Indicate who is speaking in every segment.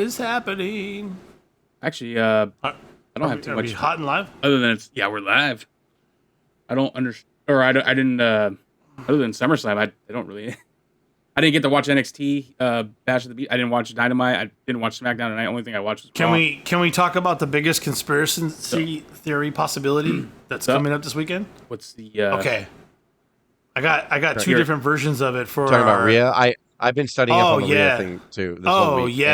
Speaker 1: is happening?
Speaker 2: Actually, I don't have too much.
Speaker 1: Are we hot and live?
Speaker 2: Other than we're live. I don't understand, or I didn't. Other than SummerSlam, I don't really. I didn't get to watch NXT Bash of the Beat. I didn't watch Dynamite. I didn't watch SmackDown tonight. The only thing I watched was Raw.
Speaker 1: Can we talk about the biggest conspiracy theory possibility that's coming up this weekend?
Speaker 2: What's the
Speaker 1: okay? I got two different versions of it for
Speaker 3: talking about Rhea. I've been studying up on the Rhea thing too. This whole week,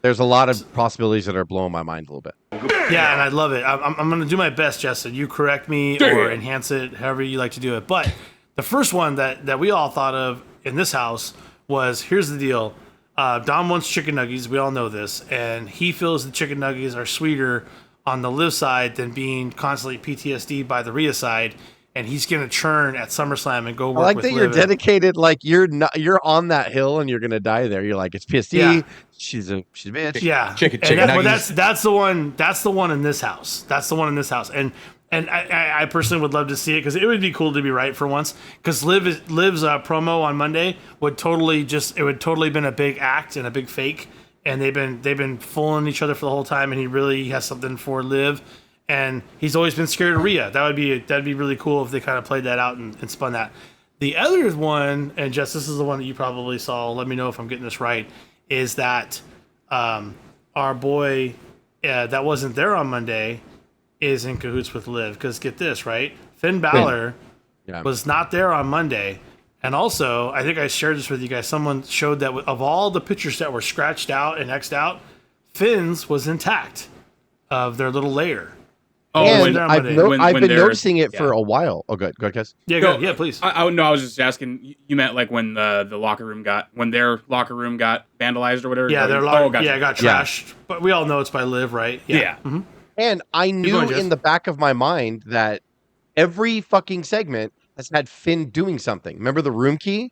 Speaker 3: there's a lot of possibilities that are blowing my mind a little bit.
Speaker 1: Yeah, and I love it. I'm going to do my best, Justin. You correct me or enhance it, however you like to do it. But the first one that we all thought of in this house was, here's the deal. Dom wants chicken nuggets. We all know this. And he feels the chicken nuggets are sweeter on the Liv side than being constantly PTSD by the Rhea side. And he's going to churn at SummerSlam and go work with Liv.
Speaker 3: I like that you're dedicated. Like you're on that hill and you're going to die there. You're like, it's PSD. Yeah. She's a bitch.
Speaker 1: Yeah.
Speaker 4: Chicken
Speaker 1: nuggets. That's the one. That's the one in this house. That's the one in this house. And I personally would love to see it because it would be cool to be right for once. Because Liv's promo on Monday would totally been a big act and a big fake, and they've been fooling each other for the whole time. And he really has something for Liv, and he's always been scared of Rhea. That'd be really cool if they kind of played that out and spun that. The other one, and Jess, this is the one that you probably saw. Let me know if I'm getting this right. Is that our boy that wasn't there on Monday is in cahoots with Liv? Because get this, right? Finn Balor was not there on Monday. And also, I think I shared this with you guys. Someone showed that of all the pictures that were scratched out and X'd out, Finn's was intact of their little layer.
Speaker 3: Oh, and I've been noticing it for a while. Oh, good. Go ahead, guys.
Speaker 1: Yeah, please.
Speaker 2: I was just asking. You meant like when the locker room when their locker room got vandalized or whatever?
Speaker 1: Yeah, their locker got trashed. Yeah. But we all know it's by Liv, right?
Speaker 2: Yeah.
Speaker 1: Mm-hmm.
Speaker 3: And I knew in the back of my mind that every fucking segment has had Finn doing something. Remember the room key?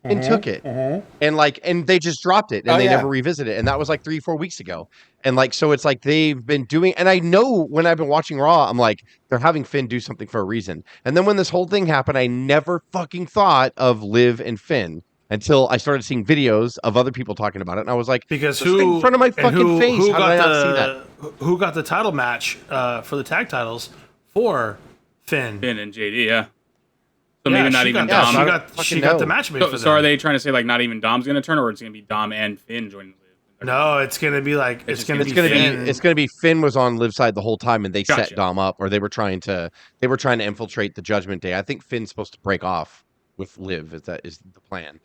Speaker 3: Finn took it. And they just dropped it and they never revisited it. And that was like 3-4 weeks ago. And so it's like they've been doing, and I know when I've been watching Raw, I'm like, they're having Finn do something for a reason. And then when this whole thing happened, I never fucking thought of Liv and Finn until I started seeing videos of other people talking about it. And I was like,
Speaker 1: because
Speaker 3: in front of my fucking face, how did I not see that?
Speaker 1: Who got the title match for the tag titles for Finn?
Speaker 2: Finn and JD, yeah. So maybe not even Dom.
Speaker 1: She got the match made for them.
Speaker 2: So are they trying to say like not even Dom's going to turn, or it's going to be Dom and Finn joining Liv?
Speaker 1: No, it's going to be like
Speaker 3: it's going to be Finn was on Liv's side the whole time, and they set Dom up, or they were trying to infiltrate the Judgment Day. I think Finn's supposed to break off with Liv. Is the plan?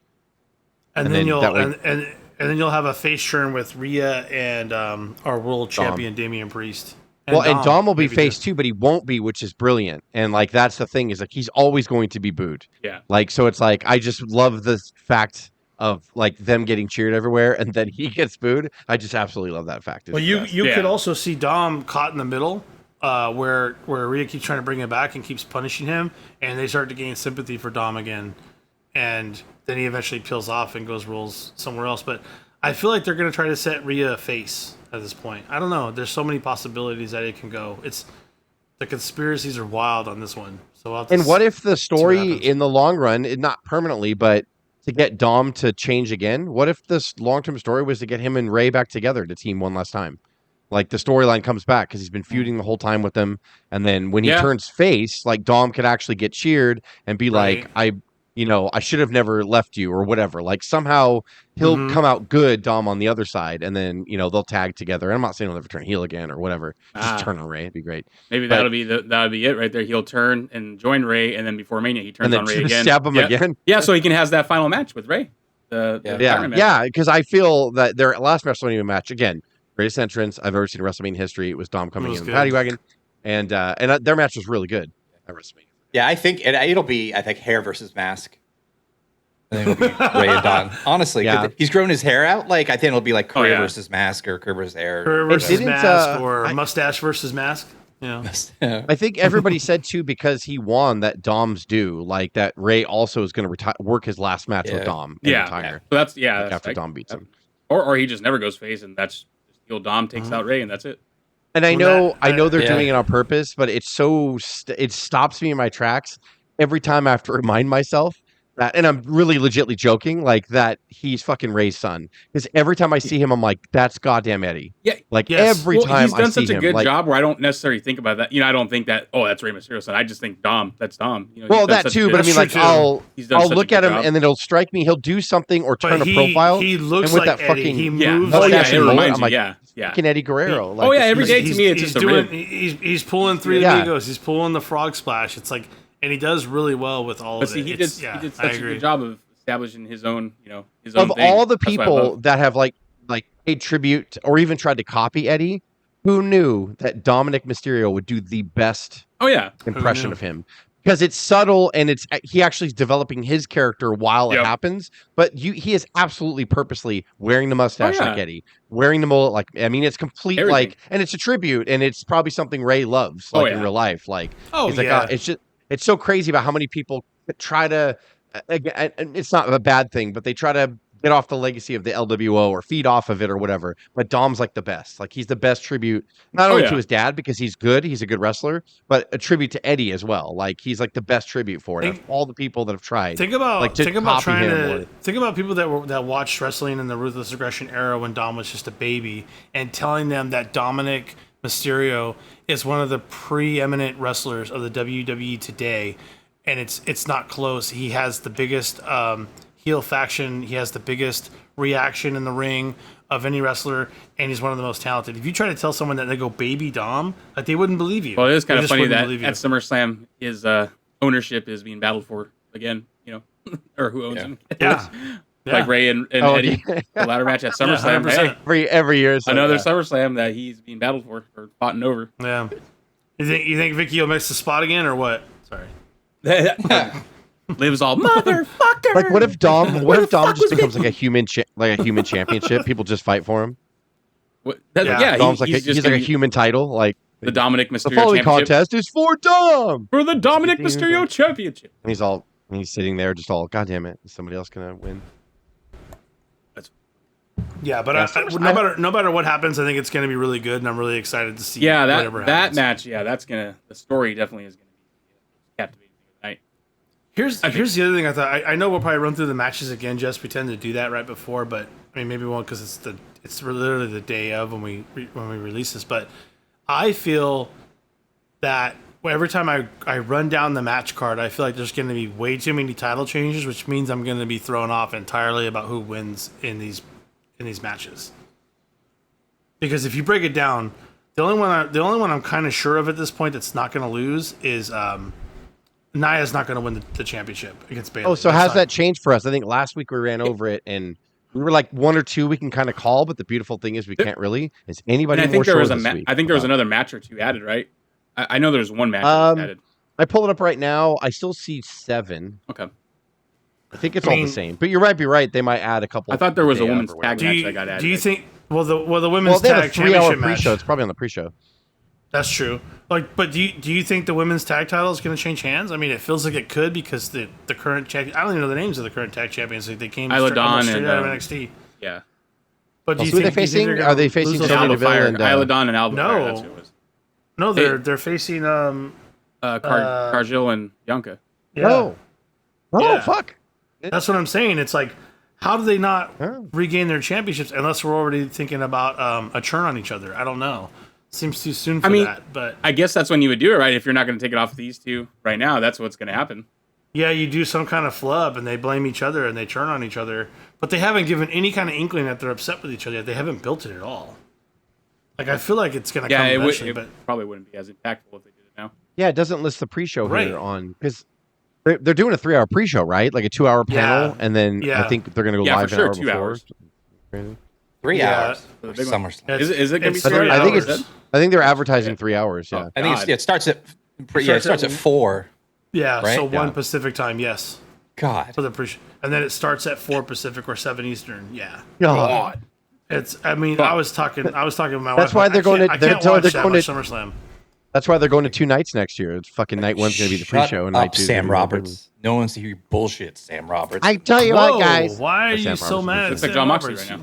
Speaker 1: And then you'll have a face turn with Rhea and our world champion Damian Priest.
Speaker 3: And Dom will be face too, but he won't be, which is brilliant. And that's the thing is he's always going to be booed.
Speaker 2: Yeah.
Speaker 3: So it's I just love the fact of them getting cheered everywhere, and then he gets booed. I just absolutely love that fact.
Speaker 1: Well, you could also see Dom caught in the middle, where Rhea keeps trying to bring him back and keeps punishing him, and they start to gain sympathy for Dom again, and then he eventually peels off and rolls somewhere else. But I feel like they're going to try to set Rhea face at this point. I don't know. There's so many possibilities that it can go. The conspiracies are wild on this one. So
Speaker 3: what if the story in the long run, not permanently, but to get Dom to change again? What if this long-term story was to get him and Ray back together to team one last time? The storyline comes back because he's been feuding the whole time with them, and then when he turns face, Dom could actually get cheered and be like, I should have never left you or whatever. Somehow he'll come out good, Dom on the other side, and then, they'll tag together. And I'm not saying he'll ever turn heel again or whatever. Just turn on Ray. It'd be great.
Speaker 2: Maybe that'll be it right there. He'll turn and join Ray, and then before Mania, he turns on Ray again.
Speaker 3: Stab him again.
Speaker 2: Yeah, so he can have that final match with Ray.
Speaker 3: Because I feel that their last WrestleMania match, again, greatest entrance I've ever seen in WrestleMania history. It was Dom coming in the paddy wagon, and their match was really good at WrestleMania.
Speaker 4: Yeah, I think it'll be hair versus mask. I think it'll be Ray and Don. Honestly, he's grown his hair out. I think it'll be career versus mask or career versus hair.
Speaker 1: Career versus mask or mustache versus mask. Yeah.
Speaker 3: I think everybody said too, because he won, that Dom's due. That Ray also is going to work his last match with Dom and retire.
Speaker 2: So that's
Speaker 3: after Dom beats him.
Speaker 2: Or he just never goes face, and that's heel Dom takes out Ray, and that's it.
Speaker 3: And I know they're doing it on purpose, but it stops me in my tracks every time I have to remind myself that, and I'm really legitly joking, like that he's fucking Ray's son. Because every time I see him, I'm like, that's goddamn Eddie.
Speaker 2: Yeah,
Speaker 3: like every time
Speaker 2: he's done
Speaker 3: I see
Speaker 2: such a
Speaker 3: him,
Speaker 2: good
Speaker 3: like,
Speaker 2: job where I don't necessarily think about that. I don't think that. Oh, that's Rey Mysterio's son. I just think Dom. That's Dom.
Speaker 3: Well, that too, but I mean, like, I'll look at him
Speaker 2: job.
Speaker 3: and then it'll strike me. He'll do something or turn a profile.
Speaker 1: He looks
Speaker 3: and with
Speaker 1: like
Speaker 3: that
Speaker 1: Eddie.
Speaker 3: fucking
Speaker 1: He moves
Speaker 2: it
Speaker 1: like Eddie.
Speaker 2: reminds
Speaker 3: I'm
Speaker 2: you.
Speaker 3: like, fucking Eddie Guerrero.
Speaker 2: Like, every day to me, it's just
Speaker 1: he's pulling Three Amigos. He's pulling the Frog Splash. It's like, and he does really well with all of it.
Speaker 2: He did such a good job of establishing his own, his own
Speaker 3: of
Speaker 2: thing.
Speaker 3: All the people that have like paid tribute or even tried to copy Eddie, who knew that Dominic Mysterio would do the best impression of him? Because it's subtle and he actually is developing his character while it happens. But he is absolutely purposely wearing the mustache like Eddie, wearing the mullet like, I mean, it's complete and it's a tribute, and it's probably something Ray loves in real life. Like, it's so crazy about how many people try to. Again, it's not a bad thing, but they try to get off the legacy of the LWO or feed off of it or whatever. But Dom's like the best. Like, he's the best tribute, not only to his dad because he's good, he's a good wrestler, but a tribute to Eddie as well. Like, he's like the best tribute for it. Of all the people that have tried.
Speaker 1: Think about people that watched wrestling in the Ruthless Aggression era when Dom was just a baby, and telling them that Dominic Mysterio is one of the preeminent wrestlers of the WWE today. And it's not close. He has the biggest heel faction. He has the biggest reaction in the ring of any wrestler, and he's one of the most talented. If you try to tell someone that they go baby Dom, like, they wouldn't believe you.
Speaker 2: Well, it is kind of funny that at SummerSlam his ownership is being battled for again. Or who owns him? Like Ray and Eddie, the ladder match at SummerSlam.
Speaker 3: Every year,
Speaker 2: another SummerSlam that he's being battled for or fought over.
Speaker 1: Yeah. You think Vicky will miss the spot again or what? Sorry.
Speaker 2: Liv's all motherfucker.
Speaker 3: Like, what if Dom just becomes like a human championship? People just fight for him. Dom's like he's like a human title, like
Speaker 2: the Dominic Mysterio.
Speaker 3: The following contest is for Dom
Speaker 2: for the Dominic Mysterio Championship.
Speaker 3: And he's sitting there, just all, God damn it, is somebody else gonna win?
Speaker 1: Yeah, but no matter what happens, I think it's gonna be really good, and I'm really excited to see.
Speaker 2: That match. Yeah, the story definitely is gonna be captivating.
Speaker 1: Here's the other thing I thought. I know we'll probably run through the matches again. Just pretend to do that right before, but I mean maybe we won't because it's literally the day of when we release this. But I feel that every time I run down the match card, I feel like there's going to be way too many title changes, which means I'm going to be thrown off entirely about who wins in these matches. Because if you break it down, the only one I'm kind of sure of at this point that's not going to lose is. Nia's not going to win the championship against Bayley.
Speaker 3: Oh, so how's that changed for us? I think last week we ran over it, and we were like 1 or 2 we can kind of call, but the beautiful thing is we can't really. Is anybody more sure this week?
Speaker 2: I think there was another match or 2 added, right? I know there's one match added.
Speaker 3: I pull it up right now. I still see 7.
Speaker 2: Okay.
Speaker 3: I think it's all the same. But you might be right. They might add a couple.
Speaker 2: I thought there was a women's tag match that got added.
Speaker 1: Do you think? Well, the women's tag championship match.
Speaker 3: Pre-show. It's probably on the pre-show.
Speaker 1: That's true. Like, but do you think the women's tag title is going to change hands? I mean, it feels like it could because the current champion. I don't even know the names of the current tag champions. Like, they came straight out of NXT.
Speaker 2: Yeah.
Speaker 1: But do you
Speaker 3: think they're facing? Are they facing
Speaker 2: Sonya Deville and Isla Dawn and Alba Fire? That's who it was.
Speaker 1: No, they're facing
Speaker 2: Cargill and Bianca.
Speaker 1: Yeah.
Speaker 3: Oh, fuck.
Speaker 1: That's what I'm saying. It's like, how do they not regain their championships unless we're already thinking about a turn on each other? I don't know. Seems too soon for that, but
Speaker 2: I guess that's when you would do it, right? If you're not going to take it off these two right now, that's what's going to happen.
Speaker 1: Yeah, you do some kind of flub, and they blame each other, and they turn on each other, but they haven't given any kind of inkling that they're upset with each other yet. They haven't built it at all. Like, I feel like it's going to come eventually, but
Speaker 2: probably wouldn't be as impactful if they did it now.
Speaker 3: Yeah, it doesn't list the pre-show here on, because they're doing a 3-hour pre-show, right? Like a 2-hour panel, and then I think they're going to go live an hour
Speaker 2: 2
Speaker 3: before.
Speaker 2: hours.
Speaker 4: 3 hours for the SummerSlam.
Speaker 2: Is it going to be 3 hours?
Speaker 3: I think they're advertising 3 hours. Yeah,
Speaker 4: I think it starts at 4.
Speaker 1: Yeah,
Speaker 4: right?
Speaker 1: so 1 Pacific time. Yes.
Speaker 4: God.
Speaker 1: For the and then it starts at 4 Pacific or 7 Eastern. Yeah.
Speaker 3: God.
Speaker 1: It's. I mean, I was talking with my wife.
Speaker 3: That's why they're going to.
Speaker 1: I can't watch that much SummerSlam.
Speaker 3: That's why they're going to 2 nights next year. It's fucking night 1's going to be the pre-show, and night 2.
Speaker 4: Sam Roberts. No one wants to hear bullshit, Sam Roberts.
Speaker 3: I tell you what, guys.
Speaker 1: Why are you so mad at
Speaker 2: Sam John Moxley right now?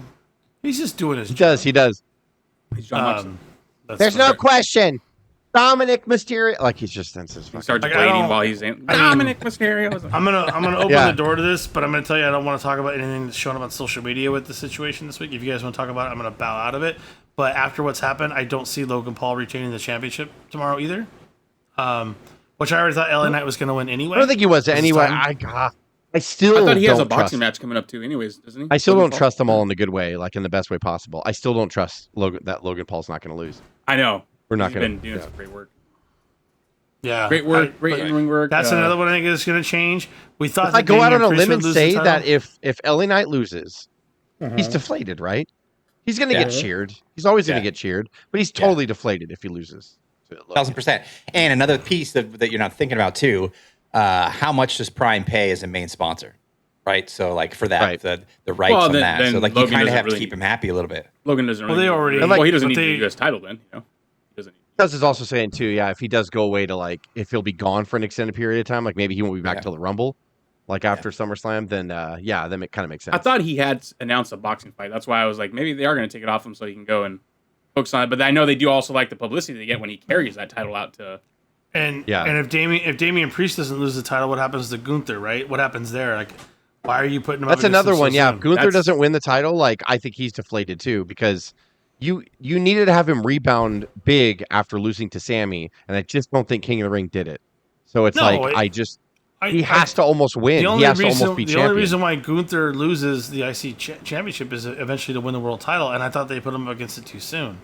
Speaker 1: He's just doing his job.
Speaker 3: He does.
Speaker 2: He's John Moxley.
Speaker 3: There's no question. Dominic Mysterio. Like he's just then says
Speaker 2: He starts
Speaker 1: Like,
Speaker 2: waiting while he's in. Dominic Mysterio.
Speaker 1: I'm gonna open the door to this, but I'm gonna tell you I don't want to talk about anything that's showing up on social media with the situation this week. If you guys want to talk about it, I'm gonna bow out of it. But after what's happened, I don't see Logan Paul retaining the championship tomorrow either. Which I already thought LA Knight was gonna win anyway.
Speaker 3: I don't think he was anyway. I
Speaker 2: thought he has a boxing match coming up too, anyways, doesn't he?
Speaker 3: I still don't trust them all in the good way, like in the best way possible. I still don't trust that Logan Paul's not going to lose.
Speaker 2: I know.
Speaker 3: We're not
Speaker 2: going to. Been doing some great work.
Speaker 1: Yeah,
Speaker 2: great work, great in-ring work.
Speaker 1: That's another one I think is going to change. We thought.
Speaker 3: I go out on a limb and say that if LA Knight loses, he's deflated, right? He's going to get cheered. He's always going to get cheered, but he's totally deflated if he loses.
Speaker 4: 1,000%. And another piece that you're not thinking about too. How much does Prime pay as a main sponsor, right? So like for that, the rights on that. So like Logan you kind of have to keep him happy a little bit.
Speaker 2: Logan doesn't really.
Speaker 1: He
Speaker 2: doesn't need the U.S. title then. He doesn't.
Speaker 3: Gus is also saying too, if he does go away to if he'll be gone for an extended period of time, like maybe he won't be back till the Rumble, after SummerSlam, then then it kind of makes sense.
Speaker 2: I thought he had announced a boxing fight. That's why I was like, maybe they are going to take it off him so he can go and focus on it. But I know they do also like the publicity they get when he carries that title out to.
Speaker 1: And if Damian Priest doesn't lose the title, what happens to Gunther, right? What happens there? Like, why are you putting him up?
Speaker 3: That's another one.
Speaker 1: So
Speaker 3: if Gunther doesn't win the title, I think he's deflated too, because you needed to have him rebound big after losing to Sammy, and I just don't think King of the Ring did it. So it's he has to almost win. He has to almost be champion.
Speaker 1: The only reason why Gunther loses the IC championship is eventually to win the world title, and I thought they put him up against it too soon,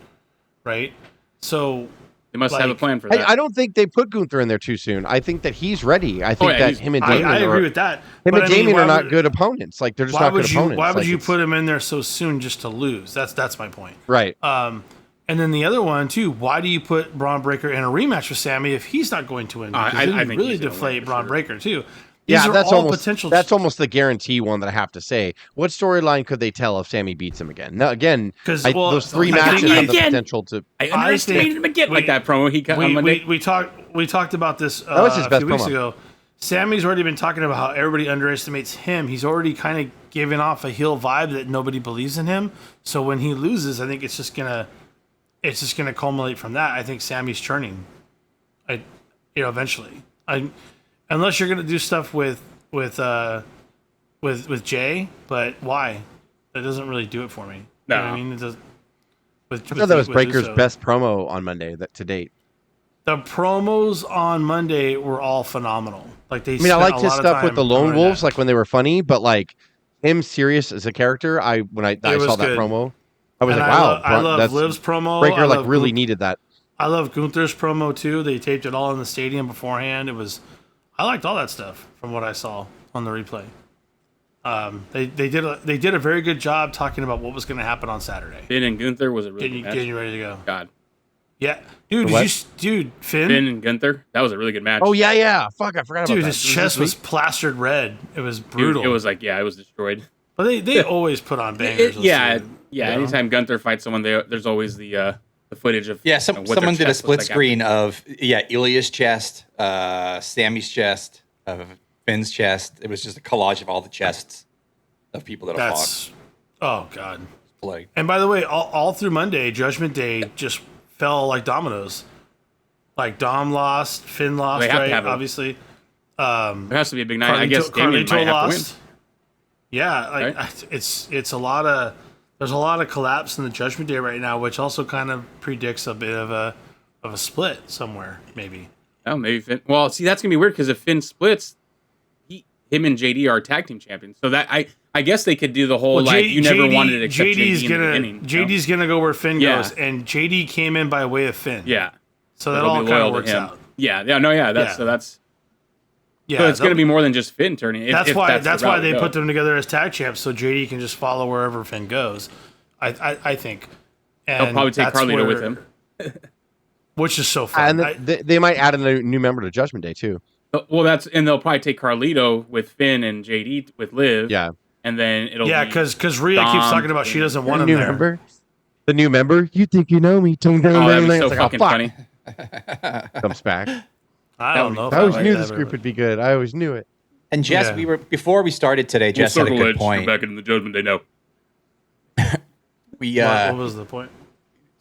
Speaker 1: right? So.
Speaker 2: They must have a plan for that.
Speaker 3: I don't think they put Gunther in there too soon. I think that he's ready. I think that him and Damian
Speaker 1: I agree with that.
Speaker 3: Him and Damian are not good opponents. They're just not good opponents.
Speaker 1: Why would you put him in there so soon just to lose? That's my point.
Speaker 3: Right.
Speaker 1: And then the other one too. Why do you put Braun Breaker in a rematch with Sammy if he's not going to win? Because I think really deflate Braun Breaker too.
Speaker 3: That's almost the guarantee one that I have to say. What storyline could they tell if Sammy beats him again? Now, again, those three matches have the potential to.
Speaker 2: I underestimated him again, like that promo he cut on Monday.
Speaker 1: We talked about this
Speaker 3: that was his best
Speaker 1: a few weeks
Speaker 3: promo.
Speaker 1: ago. Sammy's already been talking about how everybody underestimates him. He's already kind of giving off a heel vibe that nobody believes in him. So when he loses, I think it's just gonna culminate from that. I think Sammy's turning. Eventually. Unless you're gonna do stuff with Jay, but why? That doesn't really do it for me.
Speaker 2: No,
Speaker 1: you know what I mean, it does.
Speaker 3: I thought that was Breaker's best promo on Monday to date.
Speaker 1: The promos on Monday were all phenomenal. I
Speaker 3: liked his stuff with the Lone Wolves, when they were funny, but him serious as a character. When I saw that promo, I was wow.
Speaker 1: I love Liv's promo.
Speaker 3: Breaker really needed that.
Speaker 1: I love Gunther's promo too. They taped it all in the stadium beforehand. I liked all that stuff from what I saw on the replay. They did a very good job talking about what was going to happen on Saturday.
Speaker 2: Finn and Gunther was a really good match.
Speaker 1: Getting you ready to go.
Speaker 2: God.
Speaker 1: Yeah, dude. Finn
Speaker 2: and Gunther. That was a really good match.
Speaker 3: Oh yeah. Fuck, I forgot about that.
Speaker 1: Dude, his chest was plastered red. It was brutal.
Speaker 2: Dude, it was it was destroyed.
Speaker 1: But they always put on bangers.
Speaker 2: Anytime Gunther fights someone, there's always the footage of
Speaker 4: someone did a split screen of Ilya's chest, Sammy's chest, Finn's chest. It was just a collage of all the chests of people that have fought.
Speaker 1: Oh god. And by the way, all through Monday, Judgment Day just fell like dominoes. Dom lost, Finn lost, right? Obviously.
Speaker 2: There has to be a big night. I guess Damian might have to win.
Speaker 1: Yeah, it's a lot of. There's a lot of collapse in the Judgment Day right now, which also kind of predicts a bit of a split somewhere, maybe.
Speaker 2: Oh, maybe Finn. Well, see, that's gonna be weird because if Finn splits, him and JD are tag team champions. So that I guess they could do the whole you never wanted to accept JD in the beginning.
Speaker 1: JD's gonna go where Finn goes, and JD came in by way of Finn.
Speaker 2: Yeah.
Speaker 1: So that all kind of works out.
Speaker 2: So it's going to be more than just Finn turning.
Speaker 1: That's why they put them together as tag champs, so JD can just follow wherever Finn goes. I think. And
Speaker 2: they'll probably take Carlito with him,
Speaker 1: which is so fun.
Speaker 3: And they might add a new member to Judgment Day too.
Speaker 2: Well, they'll probably take Carlito with Finn and JD with Liv.
Speaker 3: Yeah,
Speaker 2: and then it'll
Speaker 1: because Rhea keeps talking about she doesn't want him there.
Speaker 3: Member? The new member? You think you know me?
Speaker 2: That'd be so fucking funny.
Speaker 3: Comes back.
Speaker 1: I don't know.
Speaker 3: I always knew this group would be good. I always knew it.
Speaker 4: And Jess, before we started today, Jess had a good point.
Speaker 2: Back in the Judgment Day, no.
Speaker 1: What was the point?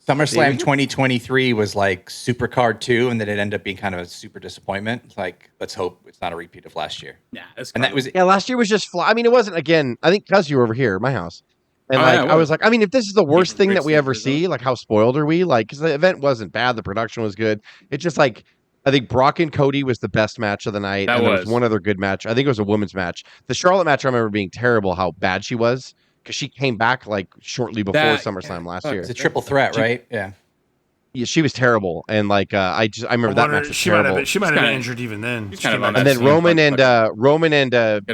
Speaker 4: SummerSlam 2023 was like Supercard 2, and then it ended up being kind of a super disappointment. Like, let's hope it's not a repeat of last year.
Speaker 2: Yeah,
Speaker 4: and that was
Speaker 3: last year was just I mean, it wasn't again. I think because you were over here at my house, and I was like, I mean, if this is the worst thing that we ever see, like, how spoiled are we? Like, because the event wasn't bad, the production was good. It's just like I think Brock and Cody was the best match of the night, and there was one other good match. I think it was a women's match. The Charlotte match, I remember being terrible. How bad she was because she came back like shortly before SummerSlam last year.
Speaker 4: It's a triple threat, right? Yeah.
Speaker 3: Yeah, she was terrible, and like I remember that match was terrible.
Speaker 1: She might have been injured even then.
Speaker 3: And then Roman and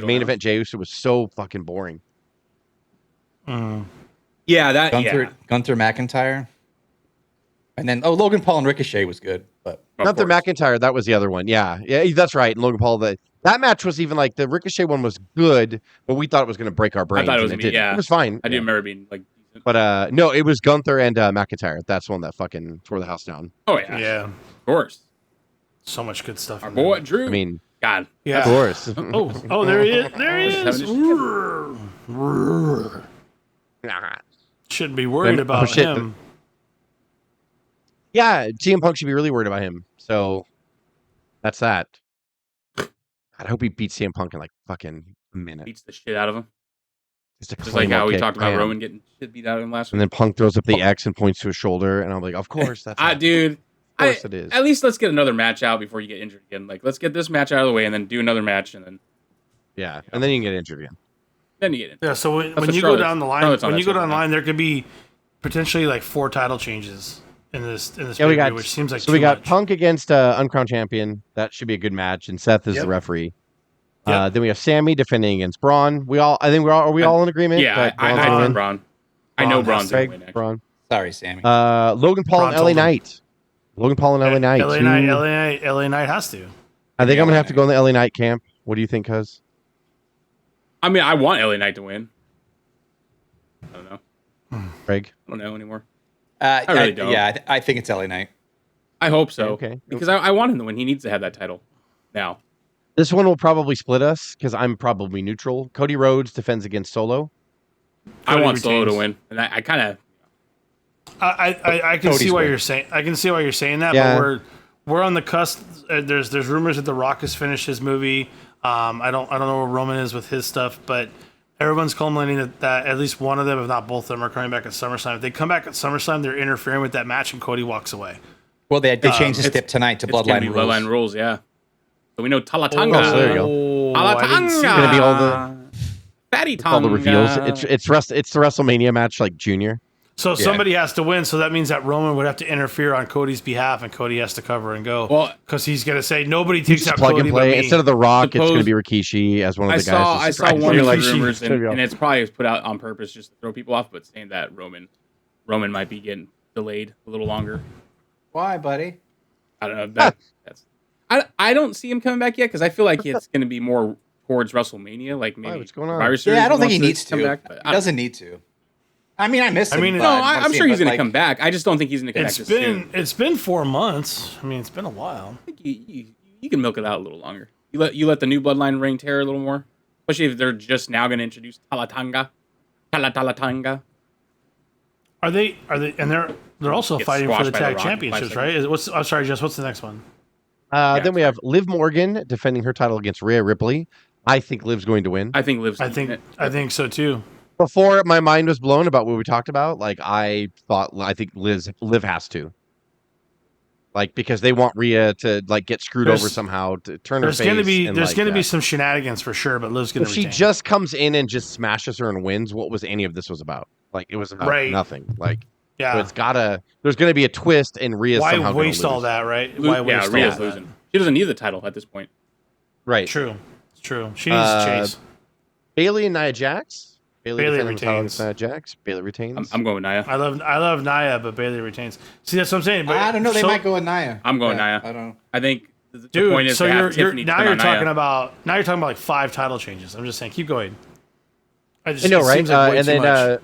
Speaker 3: main event Jey Uso was so fucking boring.
Speaker 2: Yeah,
Speaker 4: Gunther McIntyre, and then Logan Paul and Ricochet was good, but
Speaker 3: Gunther McIntyre, that was the other one. Yeah, that's right. And Logan Paul, that match was even like the Ricochet one was good, but we thought it was going to break our brains.
Speaker 2: I thought
Speaker 3: it was fine.
Speaker 2: I do remember being like.
Speaker 3: But no, it was Gunther and McIntyre. That's one that fucking tore the house down.
Speaker 2: Oh yeah, of course.
Speaker 1: So much good stuff.
Speaker 2: Our boy Drew.
Speaker 3: I mean,
Speaker 2: God,
Speaker 3: yeah, of course.
Speaker 1: There he is. There he is. Shouldn't be worried about him.
Speaker 3: Yeah, CM Punk should be really worried about him. So that's that. I hope he beats CM Punk in like fucking a minute.
Speaker 2: Beats the shit out of him.
Speaker 3: Just
Speaker 2: like how we talked about Roman getting shit beat out of him last week.
Speaker 3: And then Punk throws up the X and points to his shoulder, and I'm like, of course, that's
Speaker 2: dude.
Speaker 3: Of course it is.
Speaker 2: At least let's get another match out before you get injured again. Like, let's get this match out of the way and then do another match and then.
Speaker 3: Yeah, and then you can get injured again.
Speaker 2: Then you get injured.
Speaker 1: Yeah, so when you go down the line, there could be potentially like 4 title changes in this pay-per-view, which seems like
Speaker 3: we got Punk against Uncrowned Champion. That should be a good match, and Seth is the referee. Then we have Sammy defending against Braun. Are we all in agreement?
Speaker 2: Yeah, I know Braun. I know Braun's going to win.
Speaker 3: Braun.
Speaker 4: Sorry, Sammy.
Speaker 3: Logan Paul and LA Knight. Logan Paul and LA Knight.
Speaker 1: LA Knight has to.
Speaker 3: I think I'm gonna have to go in the LA Knight camp. What do you think, Cuz?
Speaker 2: I mean, I want LA Knight to win. I don't know.
Speaker 3: Craig?
Speaker 2: I don't know anymore.
Speaker 4: I really don't. Yeah, I think it's LA Knight.
Speaker 2: I hope so.
Speaker 3: Okay.
Speaker 2: Because I want him to win. He needs to have that title now.
Speaker 3: This one will probably split us because I'm probably neutral. Cody Rhodes defends against Solo.
Speaker 2: I want Solo to win, and I kind of.
Speaker 1: I can see why you're saying. I can see why you're saying that, but we're on the cusp. There's rumors that The Rock has finished his movie. I don't know where Roman is with his stuff, but everyone's culminating that at least one of them, if not both of them, are coming back at SummerSlam. If they come back at SummerSlam, they're interfering with that match, and Cody walks away.
Speaker 4: Well, they changed the stip tonight to Bloodline Rules.
Speaker 2: Bloodline Rules, yeah. So we know Talatanga.
Speaker 3: There you go.
Speaker 2: Talatanga.
Speaker 3: It's gonna be all the
Speaker 2: Fatty Tonga.
Speaker 3: All the reveals. It's the WrestleMania match, like Junior.
Speaker 1: So somebody has to win. So that means that Roman would have to interfere on Cody's behalf, and Cody has to cover and go. Well, because he's gonna say nobody takes out
Speaker 3: plug
Speaker 1: Cody
Speaker 3: and play.
Speaker 1: but me.
Speaker 3: Instead of The Rock, it's gonna be Rikishi as one of the guys.
Speaker 2: I saw one of the rumors, and it's probably put out on purpose just to throw people off, but saying that Roman might be getting delayed a little longer.
Speaker 4: Why, buddy?
Speaker 2: I don't know. I don't see him coming back yet because I feel like it's going to be more towards WrestleMania. Like maybe
Speaker 3: what's going on?
Speaker 4: I don't think he needs to. Come back, he doesn't need to. I mean, I miss him.
Speaker 2: I'm sure he's going to come back. I just don't think he's going to come back soon.
Speaker 1: It's been 4 months. I mean, it's been a while.
Speaker 2: I think you can milk it out a little longer. You let the new bloodline reign tear a little more, especially if they're just now going to introduce Talatanga.
Speaker 1: Are they? And they're also fighting for the tag championships, right? I'm sorry, Jess. What's the next one?
Speaker 3: Then we have Liv Morgan defending her title against Rhea Ripley. I think Liv's going to win.
Speaker 2: I think Liv's.
Speaker 1: I think so too.
Speaker 3: Before my mind was blown about what we talked about, like I think Liv has to. Like because they want Rhea to like get screwed over somehow to turn her face.
Speaker 1: There's going to be some shenanigans for sure, but Liv's going to.
Speaker 3: If she just comes in and just smashes her and wins, what was any of this was about? Like it was about nothing. Like. Yeah, so it's gotta. There's going to be a twist, and Rhea's somehow
Speaker 1: why waste all that, right?
Speaker 2: Why waste Rhea's losing? She doesn't need the title at this point.
Speaker 3: Right.
Speaker 1: True. It's true. She needs to chase.
Speaker 3: Bayley and Nia Jax.
Speaker 1: Bayley retains.
Speaker 3: Nia Jax. Bayley retains.
Speaker 2: I'm going with Nia.
Speaker 1: I love Nia, but Bayley retains. See, that's what I'm saying. But
Speaker 4: I don't know. They might go with Nia.
Speaker 2: I'm going Nia. I don't know. I think
Speaker 1: the point is, so you're talking about like 5 title changes. I'm just saying, keep going.
Speaker 3: I know, right? And then.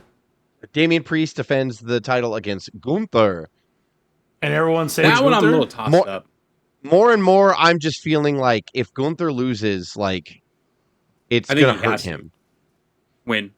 Speaker 3: Damian Priest defends the title against Gunther.
Speaker 1: And everyone says
Speaker 2: that one I'm a little tossed up.
Speaker 3: More and more, I'm just feeling like if Gunther loses, like, it's going to hurt him.
Speaker 2: Win.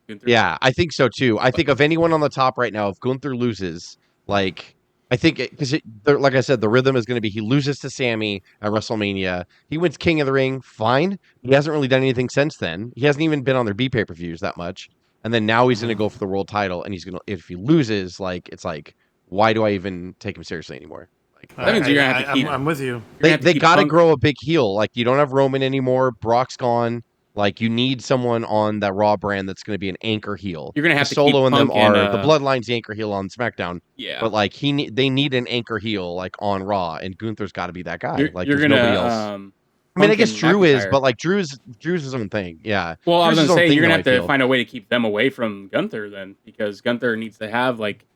Speaker 3: Gunther. Yeah, I think so too. I think of anyone on the top right now, if Gunther loses, Like, I think because like I said, the rhythm is going to be he loses to Sammy at WrestleMania. He wins King of the Ring, fine. He hasn't really done anything since then. He hasn't even been on their B pay-per-views that much. And then now he's going to go for the world title, and he's going to, if he loses, like, it's like, why do I even take him seriously anymore? Like,
Speaker 2: that means you're gonna have to keep.
Speaker 1: I'm with you.
Speaker 3: they got to grow a big heel. Like, you don't have Roman anymore. Brock's gone. Like, you need someone on that Raw brand that's going to be an anchor heel.
Speaker 2: You're going to have to
Speaker 3: Solo
Speaker 2: keep
Speaker 3: and them
Speaker 2: Punk
Speaker 3: are
Speaker 2: and,
Speaker 3: the Bloodline's the anchor heel on SmackDown.
Speaker 2: Yeah,
Speaker 3: but like they need an anchor heel like on Raw, and Gunther's got to be that guy. Like,
Speaker 2: you're
Speaker 3: there's
Speaker 2: gonna,
Speaker 3: nobody else. I mean, I guess Drew
Speaker 2: McIntyre.
Speaker 3: is, but like Drew's his own thing. Yeah.
Speaker 2: Well, I was
Speaker 3: Drew's
Speaker 2: gonna
Speaker 3: his own
Speaker 2: say you're
Speaker 3: thing,
Speaker 2: gonna have
Speaker 3: though, I
Speaker 2: to
Speaker 3: feel.
Speaker 2: find a way to keep them away from Gunther then, because Gunther needs to have like,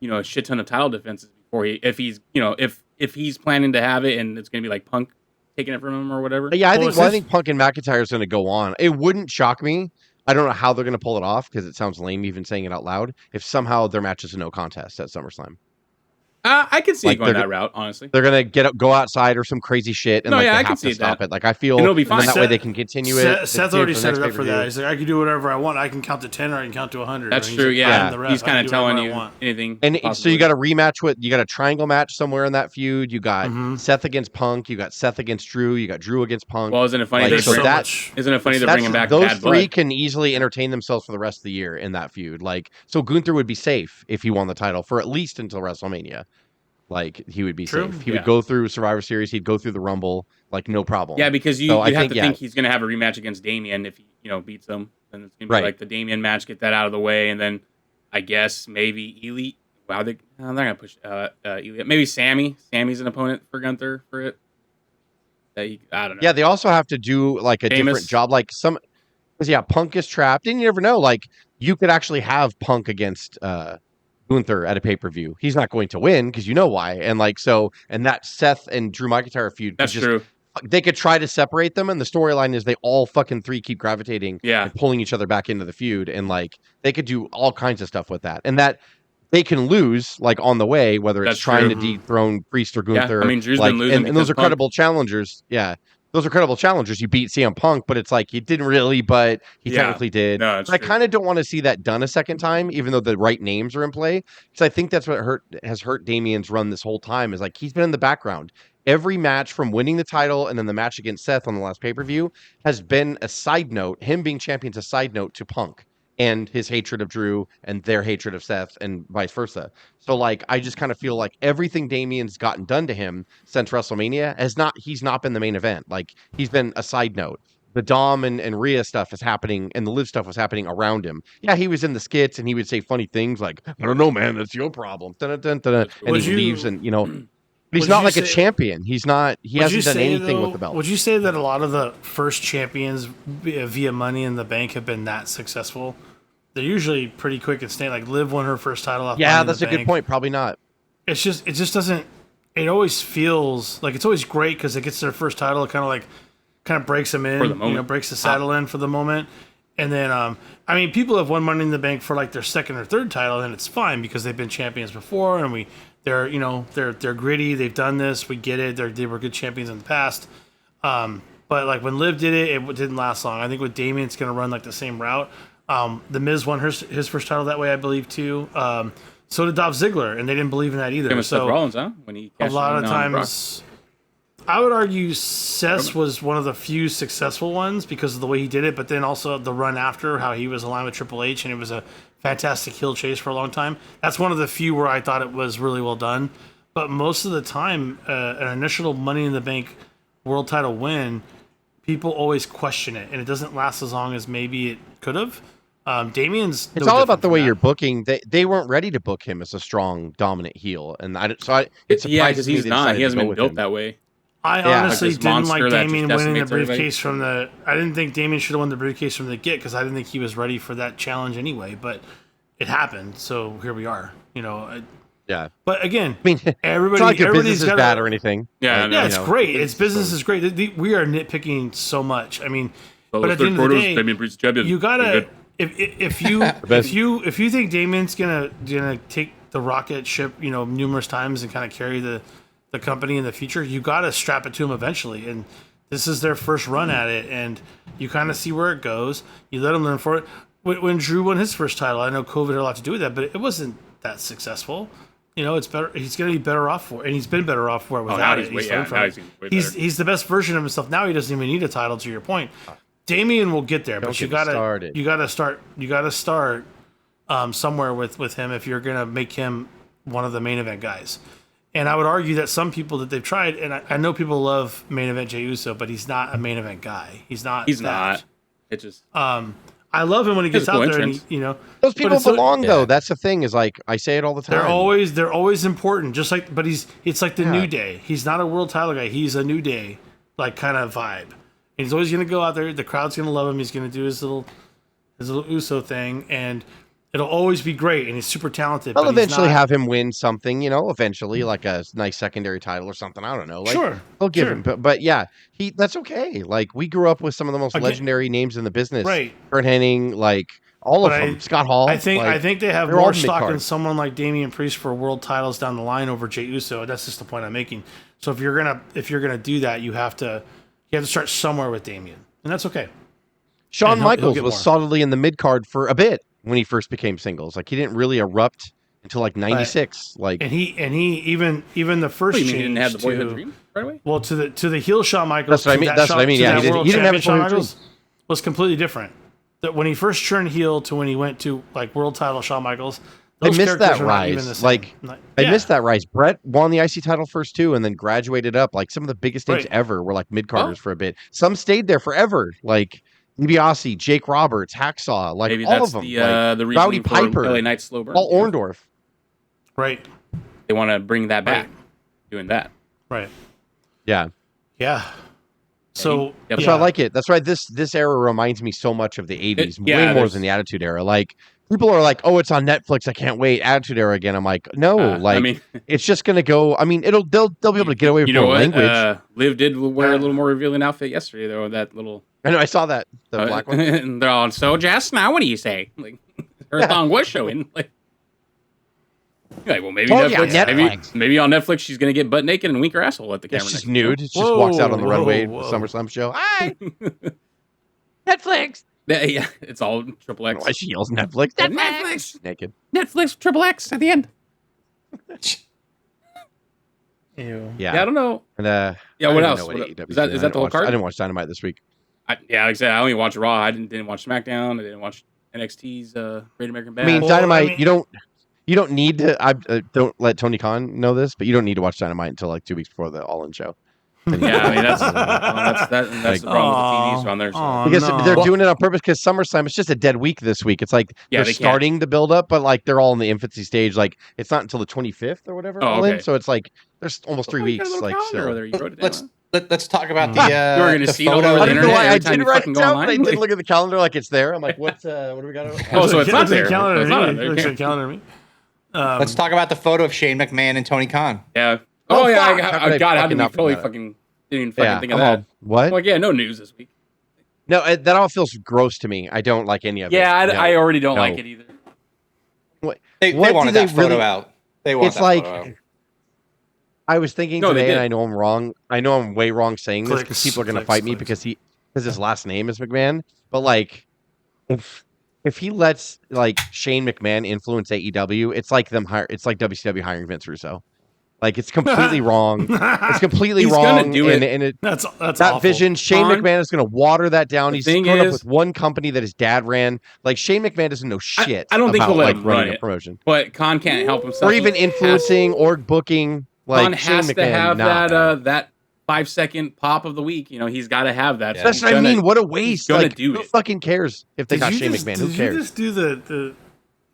Speaker 2: a shit ton of title defenses before if he's planning to have it, and it's gonna be like Punk taking it from him or whatever.
Speaker 3: Yeah, I think Punk and McIntyre is going to go on. It wouldn't shock me. I don't know how they're going to pull it off because it sounds lame even saying it out loud. If somehow their match is a no contest at SummerSlam.
Speaker 2: I could see
Speaker 3: Like,
Speaker 2: it going that route, honestly.
Speaker 3: They're gonna go outside or some crazy shit, and they have to stop it. Like, I feel,
Speaker 2: and it'll be fine.
Speaker 3: And that way they can continue it.
Speaker 1: Seth already set it up for that. He's like, I can do whatever I want. I can count to 10 or I can count to 100.
Speaker 2: That's true. Yeah, he's kind of telling you anything.
Speaker 3: And so you got a rematch you got a triangle match somewhere in that feud. You got Seth against Punk. You got Seth against Drew. You got Drew against Punk.
Speaker 2: Well, isn't it funny?
Speaker 1: Isn't
Speaker 2: it funny they're bringing back
Speaker 3: those
Speaker 2: Bad
Speaker 3: three
Speaker 2: Blood?
Speaker 3: can easily entertain themselves for the rest of the year in that feud. Like, so Gunther would be safe if he won the title for at least until WrestleMania. Like, he would be safe. He would go through Survivor Series. He'd go through the Rumble, like, no problem.
Speaker 2: Yeah, because you have to think he's going to have a rematch against Damian if he beats him. Then it's going to be like the Damian match, get that out of the way, and then I guess maybe Elite. Wow, they're going to push Elite. Maybe Sammy. Sammy's an opponent for Gunther for it. I don't know.
Speaker 3: Yeah, they also have to do like a different job. Like because Punk is trapped, and you never know. Like, you could actually have Punk against Gunther at a pay-per-view. He's not going to win because you know why. And like, so, and that Seth and Drew McIntyre feud.
Speaker 2: That's true.
Speaker 3: They could try to separate them, and the storyline is they all fucking three keep gravitating and pulling each other back into the feud. And like, they could do all kinds of stuff with that. And that they can lose like on the way, whether it's trying to dethrone Priest or Gunther.
Speaker 2: Yeah, I mean, Drew's been losing,
Speaker 3: and those are credible challengers. Yeah. Those are credible challengers. You beat CM Punk, but it's like, he didn't really, but he technically did.
Speaker 2: No,
Speaker 3: I kind of don't want to see that done a second time, even though the right names are in play. Because I think that's what has hurt Damian's run this whole time, is like, he's been in the background. Every match from winning the title and then the match against Seth on the last pay-per-view has been a side note. Him being champion's a side note to Punk and his hatred of Drew and their hatred of Seth and vice versa. So like, I just kind of feel like everything Damian's gotten done to him since WrestleMania he's not been the main event. Like, he's been a side note. The Dom and Rhea stuff is happening, and the Liv stuff was happening around him. Yeah, he was in the skits and he would say funny things like, I don't know, man, that's your problem. Dun-dun-dun, dun-dun. And he leaves, and but he's not like a champion. He hasn't done anything with the belt.
Speaker 1: Would you say that a lot of the first champions via Money in the Bank have been that successful? They're usually pretty quick and staying. Like, Liv won her first title off.
Speaker 3: Yeah, that's a good point. Probably not.
Speaker 1: It just doesn't. It always feels like it's always great because it gets their first title. It kind of breaks them in,
Speaker 2: for the moment.
Speaker 1: Breaks the saddle in for the moment. And then, I mean, people have won Money in the Bank for like their second or third title, and it's fine because they've been champions before, and they're gritty. They've done this. We get it. They were good champions in the past. But like when Liv did it, it didn't last long. I think with Damian, it's going to run like the same route. The Miz won his first title that way, I believe, too. So did Dolph Ziggler, and they didn't believe in that either.
Speaker 2: So Seth Rollins, huh? When he
Speaker 1: a lot of times, I would argue Seth was one of the few successful ones because of the way he did it, but then also the run after, how he was aligned with Triple H, and it was a fantastic heel chase for a long time. That's one of the few where I thought it was really well done. But most of the time, an initial Money in the Bank world title win, people always question it, and it doesn't last as long as maybe it could have. Damian's.
Speaker 3: It's all about the way you're booking. They weren't ready to book him as a strong, dominant heel, and it's
Speaker 2: because he's not. He hasn't been built that way.
Speaker 1: I honestly didn't like Damian winning the briefcase from the. I didn't think Damian should have won the briefcase from the get because I didn't think he was ready for that challenge anyway. But it happened, so here we are.
Speaker 3: Yeah.
Speaker 1: But again,
Speaker 3: I mean, everybody's
Speaker 1: got
Speaker 3: bad or anything.
Speaker 2: Yeah,
Speaker 1: yeah, it's great. It's business is great. We are nitpicking so much. I mean, but at the end of the day, you gotta. If you think Damian's gonna take the rocket ship, numerous times and kind of carry the company in the future, you gotta strap it to him eventually. And this is their first run at it, and you kind of see where it goes. You let him learn for it. When Drew won his first title, I know COVID had a lot to do with that, but it wasn't that successful. it's better. He's going to be better off for it, and he's been better off for it without it. He's the best version of himself. Now he doesn't even need a title, to your point. Damian will get there, but you gotta start somewhere with him if you're gonna make him one of the main event guys. And I would argue that some people that they've tried, and I know people love main event Jey Uso, but he's not a main event guy. He's not.
Speaker 2: It just.
Speaker 1: I love him when he gets out there, and
Speaker 3: those people belong though. That's the thing. Is like I say it all the time.
Speaker 1: They're always important. Just like, but it's like the New Day. He's not a world title guy. He's a New Day like kind of vibe. And he's always going to go out there. The crowd's going to love him. He's going to do his little Uso thing, and it'll always be great. And he's super talented.
Speaker 3: They'll eventually have him win something, eventually, like a nice secondary title or something. I don't know. Like,
Speaker 1: sure.
Speaker 3: They'll give him. But yeah, that's okay. Like, we grew up with some of the most legendary names in the business.
Speaker 1: Right.
Speaker 3: Kurt Hennig, like, all of them. Scott Hall.
Speaker 1: I think they have more stock in someone like Damian Priest for world titles down the line over Jey Uso. That's just the point I'm making. So if you're gonna do that, you have to start somewhere with Damian, and that's okay.
Speaker 3: Shawn Michaels was solidly in the mid card for a bit when he first became singles. Like, he didn't really erupt until like 96. Like,
Speaker 1: and he even the first change.
Speaker 2: He didn't have the boyhood dream right away.
Speaker 1: Well, to the heel Shawn Michaels.
Speaker 3: That's what I mean. Yeah, he didn't have a boyhood dream.
Speaker 1: Was completely different. That when he first turned heel to when he went to like world title Shawn Michaels. I missed that rise.
Speaker 3: I missed that rise. Brett won the IC title first too, and then graduated up. Like, some of the biggest names ever were like mid carders for a bit. Some stayed there forever. Like DiBiase, Jake Roberts, Hacksaw, like maybe all of them.
Speaker 2: The
Speaker 3: Rowdy Piper,
Speaker 2: LA Knight Slow Burn,
Speaker 3: Paul Orndorff.
Speaker 1: Right.
Speaker 2: They want to bring that back. Doing that.
Speaker 1: Right.
Speaker 3: Yeah.
Speaker 1: Yeah. So
Speaker 3: that's why I like it. That's why this era reminds me so much of the 80s, way more than the Attitude Era. Like, people are like, "Oh, it's on Netflix. I can't wait." Attitude Era again. I'm like, no, it's just gonna go. I mean, they'll be able to get away with more language.
Speaker 2: Liv did wear a little more revealing outfit yesterday, though. That little.
Speaker 3: I know. I saw that the black one.
Speaker 2: And they're all just now. What do you say? Like, her thong was showing. Like well, maybe Netflix. Maybe on Netflix she's gonna get butt naked and wink her asshole at the camera.
Speaker 3: She's nude. She just walks out on the runway. SummerSlam show. Hi, Netflix.
Speaker 2: Yeah, it's all triple X.
Speaker 3: Why she yells Netflix?
Speaker 2: Netflix.
Speaker 3: Naked.
Speaker 2: Netflix triple X at the end.
Speaker 1: Ew.
Speaker 2: Yeah, I don't know.
Speaker 3: And
Speaker 2: what else? Is that the whole card?
Speaker 3: I didn't watch Dynamite this week.
Speaker 2: Like I said, I only watched Raw. I didn't watch SmackDown. I didn't watch NXT's Great American Bash.
Speaker 3: I mean, Dynamite. You don't need to. I don't let Tony Khan know this, but you don't need to watch Dynamite until like 2 weeks before the All In show.
Speaker 2: Yeah, I mean that's the problem with the TVs on there.
Speaker 3: Because they're doing it on purpose. Because SummerSlam, it's just a dead week this week. It's like they're starting the build up, but like they're all in the infancy stage. Like, it's not until the 25th or whatever. So it's like there's almost 3 weeks. Like,
Speaker 4: let's talk about the.
Speaker 2: You were going to see it all over the internet.
Speaker 3: I did write it down, but I did look at the calendar like it's there. I'm like, what do we got?
Speaker 2: So it's not there.
Speaker 1: Looks like calendar to me.
Speaker 4: Let's talk about the photo of Shane McMahon and Tony Khan.
Speaker 2: Yeah. I God, how did we totally fucking didn't even think of that?
Speaker 3: What?
Speaker 2: Like, no news this week.
Speaker 3: No, that all feels gross to me. I don't like any of it.
Speaker 2: Yeah, I already don't like it either.
Speaker 4: They wanted that photo out. They want that photo out.
Speaker 3: I was thinking today, and I know I'm wrong. I know I'm way wrong saying this because people are going to fight me because his last name is McMahon. But like, if he lets like Shane McMahon influence AEW, it's like it's like WCW hiring Vince Russo. Like, it's completely wrong. It's completely wrong. He's gonna do it. And
Speaker 1: that's
Speaker 3: that
Speaker 1: awful.
Speaker 3: vision. Shane McMahon is going to water that down. He's grown up with one company that his dad ran. Like, Shane McMahon doesn't know shit.
Speaker 2: I don't think he'll let him run
Speaker 3: a promotion.
Speaker 2: But Khan can't help himself.
Speaker 3: Or even influeing or booking. Like,
Speaker 2: Khan has to have that 5-second pop of the week. He's got to have that.
Speaker 3: Yeah. That's what I mean. What a waste.
Speaker 2: Like, who
Speaker 3: fucking cares if they got Shane McMahon? Who cares?
Speaker 1: You just do the.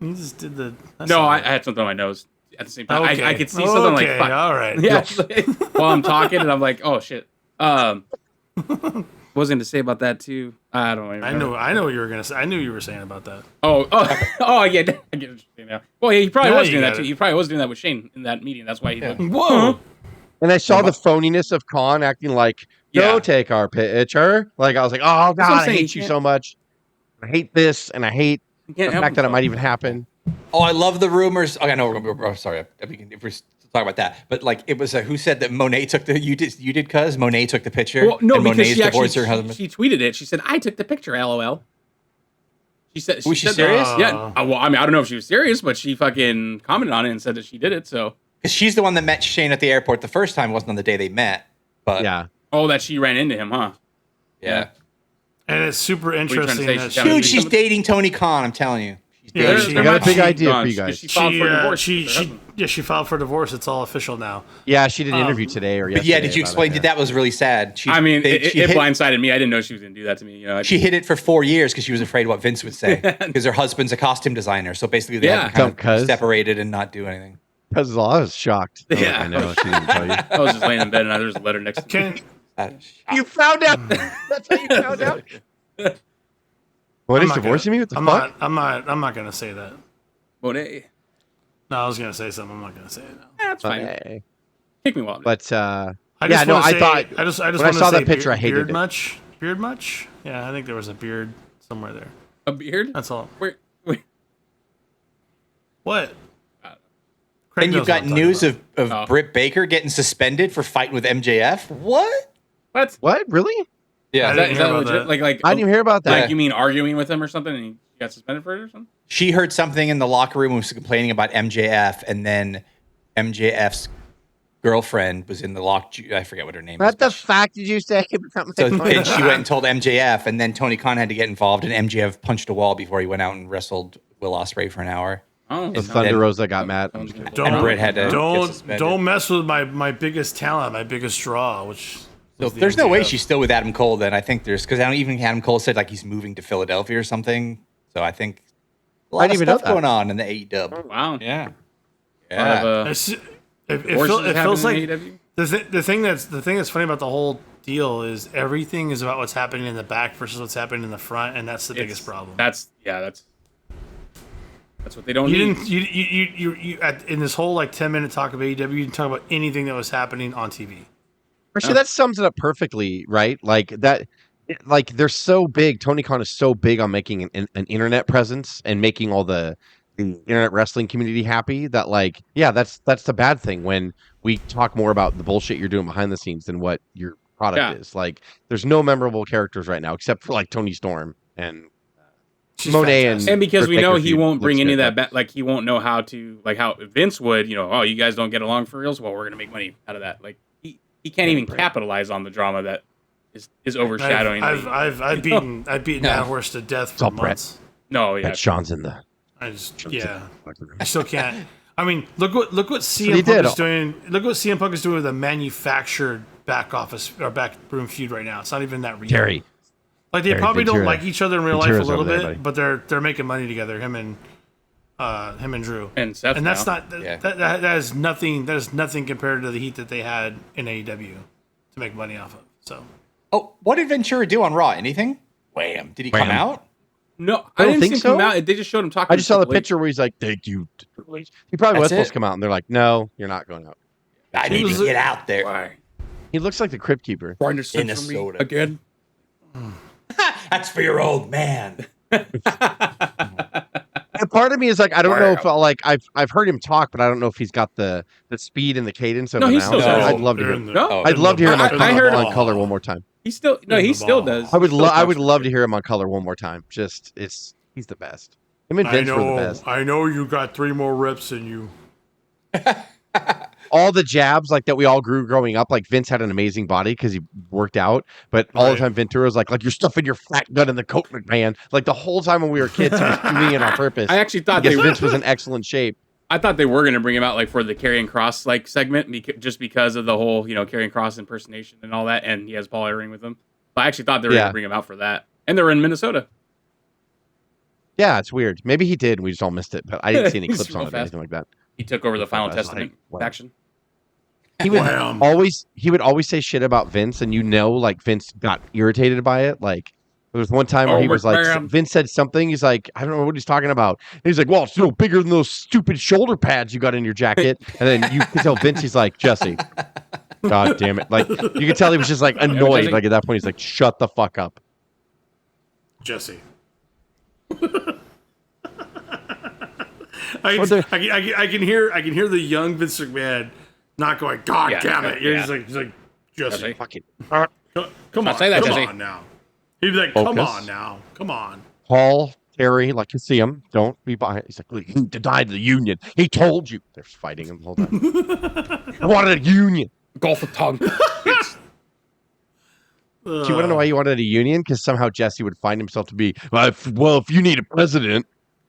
Speaker 1: You just did the.
Speaker 2: No, I had something on my nose. At the same time, I could see something like, fuck.
Speaker 1: All right.
Speaker 2: Yeah. While I'm talking, and I'm like, oh shit. What was I going to say about that too? I don't remember.
Speaker 1: I know what you were going to say. I knew you were saying about that.
Speaker 2: Oh, yeah. I get what you're saying now. Well, he probably was doing that too. He probably was doing that with Shane in that meeting. That's why he did.
Speaker 1: Whoa.
Speaker 3: And I saw the phoniness of Khan acting like, go take our picture. Like, I was like, oh God, I hate you so much. I hate this, and I hate the fact that it might even happen.
Speaker 4: Oh, I love the rumors. Okay, no, sorry. If we're talking about that, but like, it was who said that Monet took the you did cuz Monet took the picture.
Speaker 2: Well, no,
Speaker 4: and
Speaker 2: because
Speaker 4: Monet's divorced her husband.
Speaker 2: She tweeted it. She said, "I took the picture." LOL. She said,
Speaker 4: was she
Speaker 2: said
Speaker 4: serious?
Speaker 2: Yeah. Well, I mean, I don't know if she was serious, but she fucking commented on it and said that she did it. So,
Speaker 4: because she's the one that met Shane at the airport the first time. Wasn't on the day they met, but
Speaker 3: Yeah.
Speaker 2: Oh, that she ran into him, huh?
Speaker 4: Yeah.
Speaker 1: And it's super interesting. That
Speaker 4: Dude, she's dating Tony Khan. I'm telling you.
Speaker 1: Yeah,
Speaker 3: I got a big idea for you guys.
Speaker 2: She filed for divorce.
Speaker 1: She filed for divorce. It's all official now.
Speaker 3: Yeah, she did an interview today or yesterday.
Speaker 4: Yeah, did you explain? That was really sad.
Speaker 2: I mean, it blindsided me. I didn't know she was going to do that to me. You know,
Speaker 4: she hid it for 4 years because she was afraid what Vince would say. Because her husband's a costume designer, so basically they had to kind of separated and not do anything.
Speaker 3: Because I was shocked.
Speaker 2: Yeah,
Speaker 3: I know. She didn't tell you.
Speaker 2: I was just laying in bed and there was a letter next to me.
Speaker 3: You found out. That's how you found out. What is divorcing me? What the fuck?
Speaker 1: I'm not gonna say that.
Speaker 2: Monet.
Speaker 1: No, I was gonna say something. I'm not gonna say it now.
Speaker 2: That's fine. Kick me while.
Speaker 3: But
Speaker 1: I when I
Speaker 3: saw that picture, I hated
Speaker 1: beard
Speaker 3: it.
Speaker 1: Much? Beard much? Yeah, I think there was a beard somewhere there.
Speaker 2: A beard?
Speaker 1: That's all.
Speaker 2: Wait.
Speaker 1: What?
Speaker 4: And you've got news of Britt Baker getting suspended for fighting with MJF. What?
Speaker 3: What? Really?
Speaker 4: Yeah,
Speaker 2: is that legit? Like
Speaker 3: I didn't even hear about that.
Speaker 2: Like you mean arguing with him or something, and he got suspended for it or something?
Speaker 4: She heard something in the locker room, was complaining about MJF, and then MJF's girlfriend was in the I forget what her name is.
Speaker 3: What the fuck did you say?
Speaker 4: So then she went and told MJF, and then Tony Khan had to get involved, and MJF punched a wall before he went out and wrestled Will Ospreay for an hour.
Speaker 2: Oh,
Speaker 3: the Thunder Rosa got mad.
Speaker 4: Britt had to
Speaker 1: don't mess with my biggest talent, my biggest draw, which.
Speaker 4: So there's no way she's still with Adam Cole. Then I think because I don't even Adam Cole said like he's moving to Philadelphia or something. So I think a lot of stuff going on in the AEW.
Speaker 2: Oh, wow.
Speaker 4: Yeah.
Speaker 1: It feels like the thing that's funny about the whole deal is everything is about what's happening in the back versus what's happening in the front, and that's the biggest problem.
Speaker 2: That's what they don't need.
Speaker 1: You in this whole like 10-minute talk of AEW, you didn't talk about anything that was happening on TV.
Speaker 3: Actually, that sums it up perfectly, right? Like that, like they're so big. Tony Khan is so big on making an internet presence and making all the internet wrestling community happy that, like, yeah, that's the bad thing when we talk more about the bullshit you're doing behind the scenes than what your product is. Like, there's no memorable characters right now except for like Tony Storm and Monet
Speaker 2: and because we know he won't bring any of that back. Like, he won't know how to, like how Vince would. You know, oh, you guys don't get along for reals. Well, we're gonna make money out of that. Like. He can't even capitalize on the drama that is overshadowing.
Speaker 1: I've beaten that horse to death for months.
Speaker 2: No, yeah.
Speaker 3: Sean's in the.
Speaker 1: I still can't. I mean, look what CM Punk is doing. Look what CM Punk is doing with a manufactured back office or backroom feud right now. It's not even that real.
Speaker 3: Terry.
Speaker 1: Like they probably don't like each other in real life a little bit, but they're making money together. Him and Drew
Speaker 2: and Seth,
Speaker 1: and that's not that is nothing. That is nothing compared to the heat that they had in AEW to make money off of. So,
Speaker 4: what did Ventura do on Raw? Anything? Wham! Did he come out?
Speaker 2: No, I didn't think so. Come out. They just showed him talking.
Speaker 3: I just saw the picture where he's like, "Thank you." He probably was supposed to come out, and they're like, "No, you're not going out."
Speaker 4: I need to get out there.
Speaker 2: Why?
Speaker 3: He looks like the Crypt Keeper.
Speaker 2: Trying to censor me again.
Speaker 4: That's for your old man.
Speaker 3: And part of me is like, I don't know if I've heard him talk, but I don't know if he's got the speed and the cadence of
Speaker 2: he still does.
Speaker 3: I'd love to hear him. I'd love to hear him on color one more time.
Speaker 2: He still does.
Speaker 3: I would love to hear him on color one more time. He's the best. Him and Vince were the best.
Speaker 1: I know you got 3 more reps than you.
Speaker 3: All the jabs like that we all grew growing up, like Vince had an amazing body because he worked out, but all the time Ventura was like you're stuffing your fat gut in the coat, McMahon. Like the whole time when we were kids, he was doing it on purpose.
Speaker 2: I actually thought
Speaker 3: Vince was in excellent shape.
Speaker 2: I thought they were going to bring him out like for the Karrion Kross like segment, just because of the whole Karrion Kross impersonation and all that, and he has Paul Ellering with him. But I actually thought they were going to bring him out for that, and they're in Minnesota.
Speaker 3: Yeah, it's weird. Maybe he did. We just all missed it, but I didn't see any clips on it or anything like that.
Speaker 2: He took over the Final Testament faction.
Speaker 3: He would always say shit about Vince, and like Vince got irritated by it. Like there was one time where he was like, Vince said something. He's like, I don't know what he's talking about. And he's like, well, it's no bigger than those stupid shoulder pads you got in your jacket. And then you can tell Vince, he's like, Jesse, God damn it! Like you could tell he was just like annoyed. Like at that point, he's like, shut the fuck up,
Speaker 1: Jesse. I can hear the young Vince McMahon not going, God damn it. He's like, Jesse.
Speaker 3: Fucking
Speaker 1: come on.
Speaker 2: Say that,
Speaker 1: come
Speaker 2: Jesse.
Speaker 1: on now. He'd be like, come on now. Come on.
Speaker 3: Paul Terry, like you see him, don't be by. He's like, he denied the union. He told you. They're fighting him the whole time. I wanted a union.
Speaker 2: Golf of tongue.
Speaker 3: Do you want to know why you wanted a union? Because somehow Jesse would find himself to be, well, if you need a president,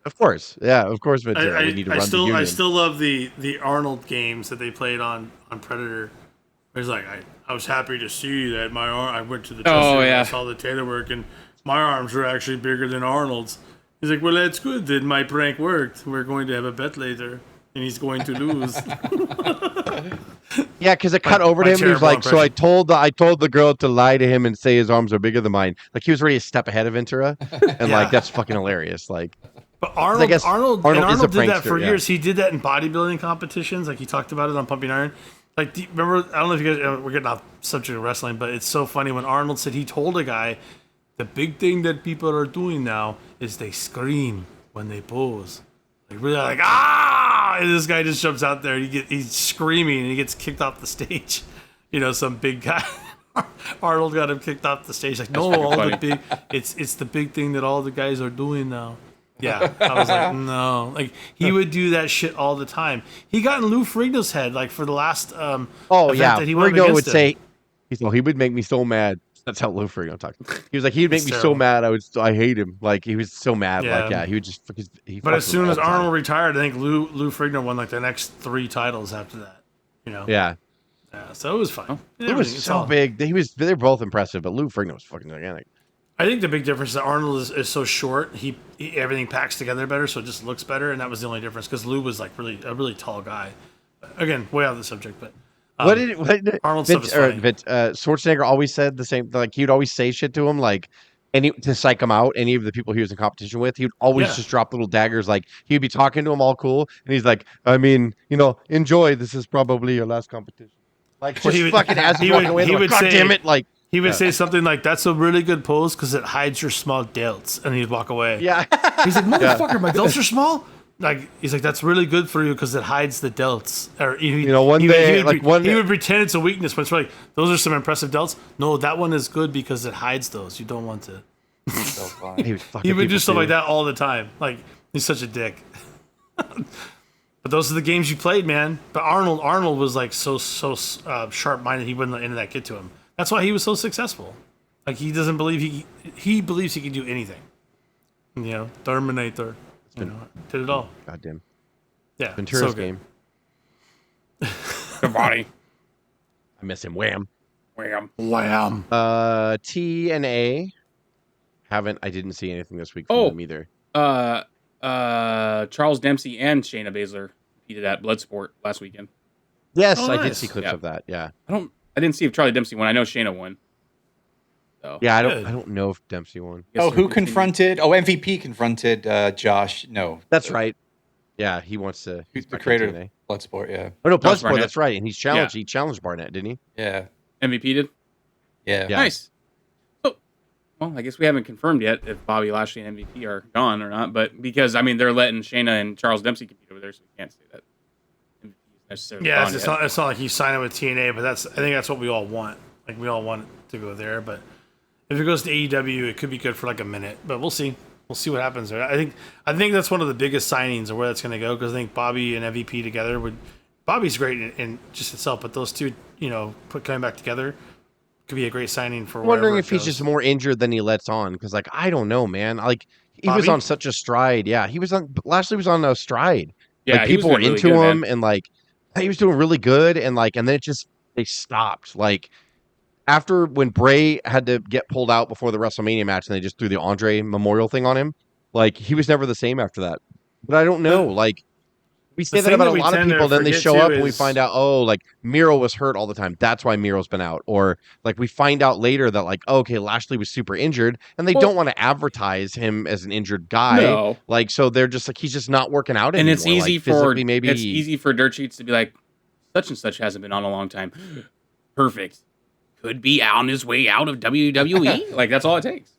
Speaker 3: of course. Yeah, of course, Ventura. We need to run the union.
Speaker 1: I still love the Arnold games that they played on Predator. It's like, I was happy to see that my arm, I went to the test and I saw the tailor work, and my arms were actually bigger than Arnold's. He's like, well, that's good that my prank worked. We're going to have a bet later, and he's going to lose.
Speaker 3: Yeah, because it cut over to him. He was like, so I told the girl to lie to him and say his arms are bigger than mine. Like, he was already a step ahead of Ventura, and like that's fucking hilarious. Like,
Speaker 1: but Arnold did that for years. He did that in bodybuilding competitions. Like, he talked about it on Pumping Iron. Like, remember? I don't know if you guys, we're getting off subject of wrestling, but it's so funny when Arnold said he told a guy, the big thing that people are doing now is they scream when they pose. Like, really, like, ah! And this guy just jumps out there and he's screaming and he gets kicked off the stage. You know, some big guy. Arnold got him kicked off the stage. Like, no, it's the big thing that all the guys are doing now. Yeah, I was like, no. Like, he would do that shit all the time. He got in Lou Ferrigno's head, like, for the last event that he went against
Speaker 3: would say, he would make me so mad. That's how Lou Ferrigno talked. He was like, he'd make me so mad. I hate him. Like, he was so mad. Yeah. Like, yeah, he would just.
Speaker 1: But as soon as Arnold retired, I think Lou Ferrigno won like the next 3 titles after that. You know.
Speaker 3: Yeah.
Speaker 1: Yeah. So it was fun.
Speaker 3: It was so big. They're both impressive, but Lou Ferrigno was fucking gigantic.
Speaker 1: I think the big difference is that Arnold is so short. He everything packs together better, so it just looks better, and that was the only difference. Because Lou was like a really tall guy. Again, way out of the subject, but.
Speaker 3: What did
Speaker 1: Arnold stuff is funny.
Speaker 3: Schwarzenegger always said the same? Like, he'd always say shit to him, like to psych him out. Any of the people he was in competition with, he would always just drop little daggers. Like, he'd be talking to him all cool, and he's like, I mean, enjoy. This is probably your last competition. Like, fucking as he walking away, he would say, God damn it, like.
Speaker 1: He would say something like, that's a really good pose because it hides your small delts. And he'd walk away.
Speaker 3: Yeah.
Speaker 1: He's like, motherfucker, my delts are small? Like, he's like, that's really good for you because it hides the delts. Or he would pretend it's a weakness, but it's like, those are some impressive delts. No, that one is good because it hides those. You don't want to.
Speaker 4: So funny.
Speaker 1: He would do stuff like that all the time. Like, he's such a dick. But those are the games you played, man. But Arnold was like so sharp-minded. He wouldn't let any of that get to him. That's why he was so successful. Like, he doesn't believe he believes he can do anything. Terminator. Did it all.
Speaker 3: Goddamn.
Speaker 1: Yeah.
Speaker 3: Ventura's game.
Speaker 2: Good body.
Speaker 3: I miss him. Wham.
Speaker 1: T
Speaker 3: and A. I didn't see anything this week from them either.
Speaker 2: Charles Dempsey and Shayna Baszler competed at Bloodsport last weekend.
Speaker 3: Yes, I did see clips of that. Yeah.
Speaker 2: I didn't see if Charlie Dempsey won. I know Shayna won. So.
Speaker 3: Yeah, I don't know if Dempsey won.
Speaker 4: Who confronted? MVP confronted Josh. No,
Speaker 3: that's right. Yeah, he wants to.
Speaker 4: He's the creator of Bloodsport. Yeah.
Speaker 3: Oh no, Bloodsport. That's right. And he challenged Barnett, didn't he?
Speaker 4: Yeah.
Speaker 2: MVP did.
Speaker 4: Yeah.
Speaker 2: Nice. So, well, I guess we haven't confirmed yet if Bobby Lashley and MVP are gone or not. But because they're letting Shayna and Charles Dempsey compete over there, so we can't say that.
Speaker 1: Necessarily it's not like he's signing with TNA, but I think that's what we all want. Like, we all want it to go there, but if it goes to AEW, it could be good for like a minute. But we'll see. We'll see what happens there. I think that's one of the biggest signings of where that's going to go, because I think Bobby and MVP together Bobby's great in just itself, but those two, coming back together could be a great signing for.
Speaker 3: I'm wondering if he's just more injured than he lets on, because like I don't know, man. Like he was on such a stride. Yeah, Lashley was on a stride.
Speaker 2: Yeah,
Speaker 3: like, people were really into him, man. And like. He was doing really good, and then they stopped. Like, after when Bray had to get pulled out before the WrestleMania match, and they just threw the Andre Memorial thing on him, like, he was never the same after that. But I don't know, like, we say that about a lot of people, then they show up and we find out, like, Miro was hurt all the time. That's why Miro's been out. Or, like, we find out later that, like, okay, Lashley was super injured, and they don't want to advertise him as an injured guy.
Speaker 2: No.
Speaker 3: Like, so they're just like, he's just not working out anymore.
Speaker 2: And it's easy
Speaker 3: like,
Speaker 2: it's easy for dirt sheets to be like, such and such hasn't been on a long time. Perfect. Could be on his way out of WWE. Like, that's all it takes.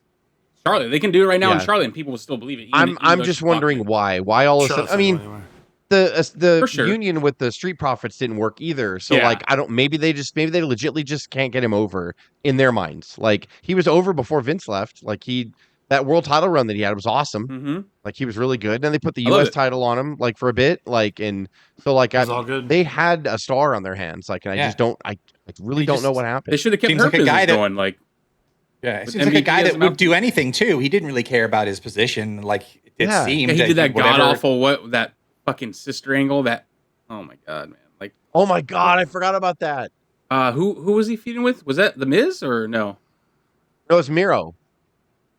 Speaker 2: Charlotte, they can do it right now in Charlotte, and people will still believe it.
Speaker 3: I'm just wondering why. Why all of a sudden? I mean, the union with the Street Profits didn't work either. So like, maybe they legitimately just can't get him over in their minds. Like, he was over before Vince left. Like, he that world title run that he had was awesome.
Speaker 2: Mm-hmm.
Speaker 3: Like he was really good. And they put the U.S. title on him like for a bit. Like and so like
Speaker 1: all good.
Speaker 3: they had a star on their hands. Like and I just don't. I really don't know what happened.
Speaker 2: They should have kept her like a guy going. Like
Speaker 4: it seems like a guy that would do anything too. He didn't really care about his position. Like it seemed.
Speaker 2: He did that god awful that fucking sister angle. That oh my god, man! Like
Speaker 3: oh my god, I forgot about that.
Speaker 2: Who was he feuding with? Was that the Miz or no?
Speaker 3: No, it's Miro.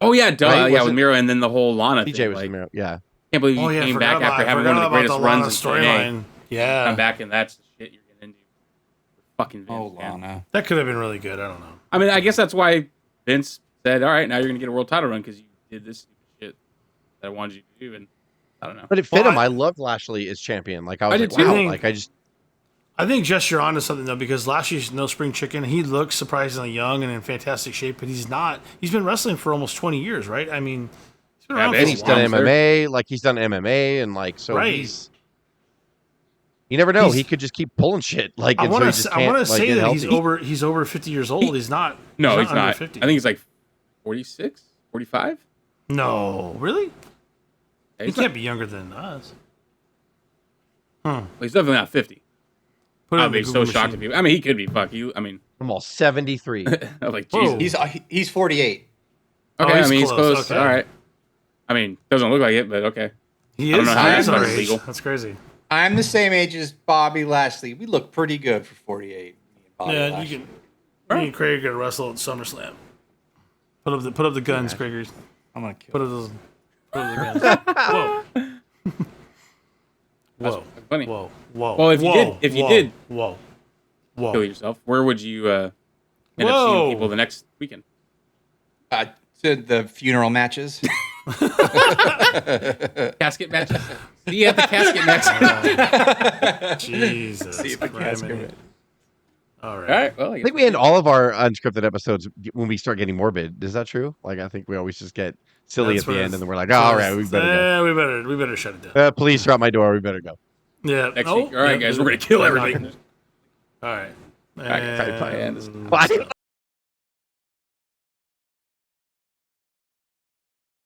Speaker 2: Oh yeah, duh. Right? Yeah, with Miro and then the whole Lana
Speaker 3: TJ
Speaker 2: thing.
Speaker 3: was
Speaker 2: like,
Speaker 3: Miro. Yeah.
Speaker 2: Can't believe he came back after having one of the greatest runs in storyline.
Speaker 1: Yeah.
Speaker 2: Come back and that's the shit you're getting into. Fucking Vince.
Speaker 4: Lana.
Speaker 1: That could have been really good. I don't know.
Speaker 2: I mean, I guess that's why Vince said, "All right, now you're gonna get a world title run because you did this shit that I wanted you to do." And I don't know.
Speaker 3: But it fit him. I loved Lashley as champion. Like I was like, wow. Like
Speaker 1: I think Jess, you're onto something though, because Lashley's no spring chicken. He looks surprisingly young and in fantastic shape, but he's not. He's been wrestling for almost 20 years, right? I mean, he's been around.
Speaker 3: He's done MMA, like he's done MMA, and like so he's. You never know. He could just keep pulling shit. Like
Speaker 1: I want to say that he's over 50 years old. He's not.
Speaker 2: No, he's not. 50. I think he's like 46, 45.
Speaker 1: No, really? Yeah, he can't be younger than us.
Speaker 2: Well, he's definitely not 50. I'd be so shocked if he. I mean, he could be. Fuck you. I mean,
Speaker 3: I'm all 73.
Speaker 2: I'm like, Jesus.
Speaker 4: He's 48.
Speaker 2: Okay, he's close. Okay. All right. I mean, doesn't look like it, but okay.
Speaker 1: He is. I don't know how that's legal. That's crazy.
Speaker 4: I'm the same age as Bobby Lashley. We look pretty good for 48.
Speaker 1: Yeah, Lashley. Me and Craig are gonna wrestle at SummerSlam. Put up the guns, Craigers.
Speaker 4: I'm gonna kill.
Speaker 1: Put up the guns. Whoa. Whoa.
Speaker 2: Funny.
Speaker 1: Whoa.
Speaker 2: Well, if you did
Speaker 1: kill
Speaker 2: yourself, where would you end up seeing people the next weekend?
Speaker 4: To the funeral matches.
Speaker 2: Casket matches. See you at the casket match.
Speaker 1: Jesus.
Speaker 4: See you at the casket match.
Speaker 1: All right.
Speaker 2: All right. Well,
Speaker 3: I think we end all of our unscripted episodes when we start getting morbid. Is that true? Like, I think we always just get silly at the end, and then we're like, all right, we better go.
Speaker 1: Yeah, we better shut it down.
Speaker 3: Police are at my door. We better go.
Speaker 1: Yeah.
Speaker 2: Next week. All right, guys, we're gonna kill everything.
Speaker 1: All right.
Speaker 2: And...